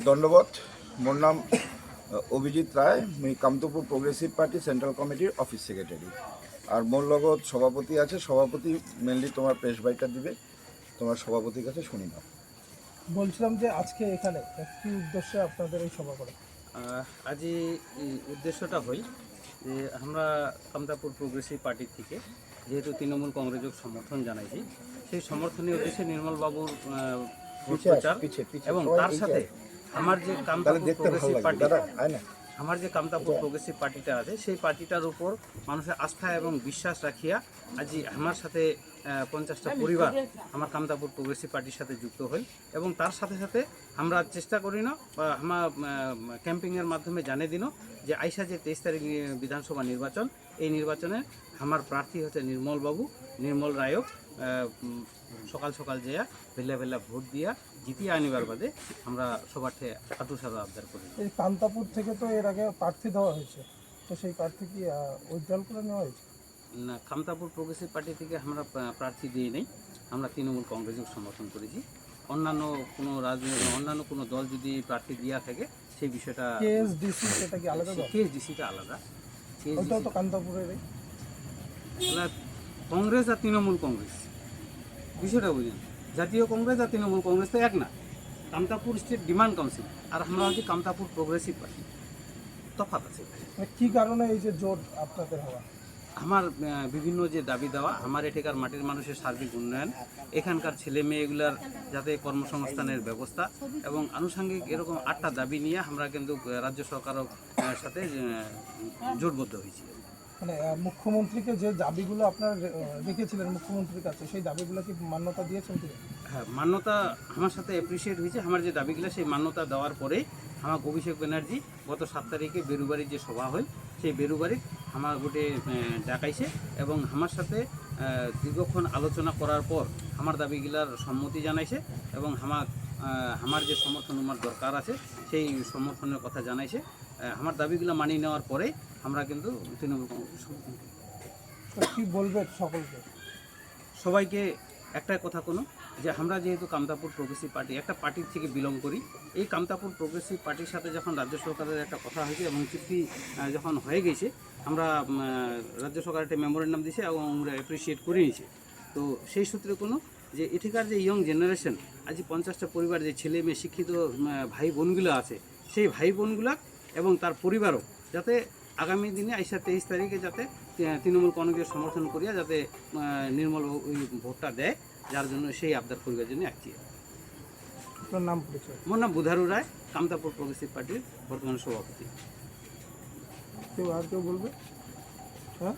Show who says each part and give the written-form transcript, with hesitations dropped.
Speaker 1: দণ্ডবত। মোর নাম অভিজিৎ রায়। মুই Kamtapur progressive party central কমিটির অফিস সেক্রেটারি। আর মোর লগত সভাপতি আছে। সভাপতি মেনলি তোমার প্রেস বাইটটা দিবে, তোমার সভাপতির কাছে শুনি নাও।
Speaker 2: বলছিলাম যে আজকে এখানে কি উদ্দেশ্যে আপনাদের এই সভা করা?
Speaker 3: আজ এই উদ্দেশ্যটা হই যে আমরা কামতাপুর প্রোগ্রেসিভ পার্টি থেকে যেহেতু তৃণমূল কংগ্রেসকে সমর্থন জানাইছি, সেই সমর্থনের উদ্দেশ্যে নির্মল বাবুর ভোট প্রচার এবং তার সাথে আমার যে Kamtapur progressive party Kamtapur progressive পার্টিটা আছে, সেই পার্টিটার উপর মানুষের আস্থা এবং বিশ্বাস রাখিয়া আজ আমার সাথে 50টা পরিবার আমার কামতাপুর প্রোগ্রেসিভ পার্টির সাথে যুক্ত হই এবং তার সাথে সাথে আমরা চেষ্টা করি না বা আমার ক্যাম্পিংয়ের মাধ্যমে জানিয়ে দিন যে আইসা যে 23 তারিখ বিধানসভা নির্বাচন, এই নির্বাচনে আমার প্রার্থী হচ্ছে নির্মল রায়ক। সকাল সকাল যেয়া ভেলা ভোট দিয়া জিতিয়ে আনিবার বাদে আমরা সবার থেকে আতুসারা আবদার করি।
Speaker 2: এই কামতাপুর থেকে তো এর আগে প্রার্থী দেওয়া হয়েছে, তো সেই প্রার্থী কি উজ্জ্বল করে নেওয়া হয়েছে?
Speaker 3: না, কামতাপুর প্রোগ্রেসিভ পার্টি থেকে আমরা প্রার্থী দিয়ে নেই, আমরা তৃণমূল কংগ্রেসকে সমর্থন করেছি। অন্যান্য কোনো দল যদি প্রার্থী দেওয়া থাকে সেই বিষয়টা
Speaker 2: কেএসডিসি সেটা কি আলাদা?
Speaker 3: কেএসডিসিটা আলাদা।
Speaker 2: ওইটাও তো কামতাপুরের।
Speaker 3: কংগ্রেস আর তৃণমূল কংগ্রেস বিষয়টা বুঝলেন, জাতীয় কংগ্রেস আর তৃণমূল কংগ্রেস তো এক না। কামতাপুর স্টেট ডিমান্ড কাউন্সিল আর আমরা হচ্ছে কামতাপুর প্রোগ্রেসিভ পার্টি, তফাৎ আছে।
Speaker 2: কি কারণে এই যে জোট আপনাদের হওয়া?
Speaker 3: আমার বিভিন্ন যে দাবি দেওয়া, আমার এখানকার মাটির মানুষের সার্বিক উন্নয়ন, এখানকার ছেলে মেয়েগুলার যাতে কর্মসংস্থানের ব্যবস্থা এবং আনুষঙ্গিক এরকম 8টা দাবি নিয়ে আমরা কিন্তু রাজ্য সরকারের সাথে জোটবদ্ধ হয়েছি।
Speaker 2: মানে মুখ্যমন্ত্রীকে যে দাবিগুলো আপনারা রেখেছিলেন মুখ্যমন্ত্রীর কাছে, সেই দাবিগুলো কি মান্যতা দিয়েছেন তিনি?
Speaker 3: হ্যাঁ, মান্যতা আমার সাথে অ্যাপ্রিসিয়েট হয়েছে। আমার যে দাবিগুলো সেই মান্যতা দেওয়ার পরেই আমার অভিষেক ব্যানার্জি গত 7 তারিখে বেরুবাড়ির যে সভা হয়, সেই বেরুবাড়ির আমার গোটে ডাকাইছে এবং আমার সাথে দীর্ঘক্ষণ আলোচনা করার পর আমার দাবিগুলার সম্মতি জানাইছে এবং আমার যে সমর্থন আমার দরকার আছে সেই সমর্থনের কথা জানাইছে। আমার দাবিগুলো মানিয়ে নেওয়ার পরে আমরা কিন্তু তৃণমূল কংগ্রেস সমর্থন করি।
Speaker 2: কি বলবে সকলকে?
Speaker 3: সবাইকে একটাই কথা কোনো যে আমরা যেহেতু কামতাপুর প্রোগ্রেসিভ পার্টি একটা পার্টির থেকে বিলং করি, এই কামতাপুর প্রোগ্রেসিভ পার্টির সাথে যখন রাজ্য সরকারের একটা কথা হয়েছে এবং চুক্তি যখন হয়ে গেছে, আমরা রাজ্য সরকার একটা মেমোরেন্ডাম দিয়েছে এবং আমরা অ্যাপ্রিসিয়েট করে নিয়েছি। তো সেই সূত্রে কোনো যে এখানকার যে ইয়ং জেনারেশন আজ 50টা পরিবার যে ছেলে মেয়ে শিক্ষিত ভাই বোনগুলো আছে, সেই ভাই বোনগুলা এবং তার পরিবারও যাতে আগামী দিনে আইসা 23 তারিখে যাতে তৃণমূল কংগ্রেসের সমর্থন করিয়া যাতে নির্মল ওই ভোটটা দেয়, যার জন্য সেই আবদার করিবার জন্য একটি।
Speaker 2: আপনার নাম পরিচয়?
Speaker 3: মোর নাম বুধারু রায়, কামতাপুর প্রোগ্রেসিভ পার্টির বর্তমান সভাপতি।
Speaker 2: কেউ আর কেউ বলবে? হ্যাঁ,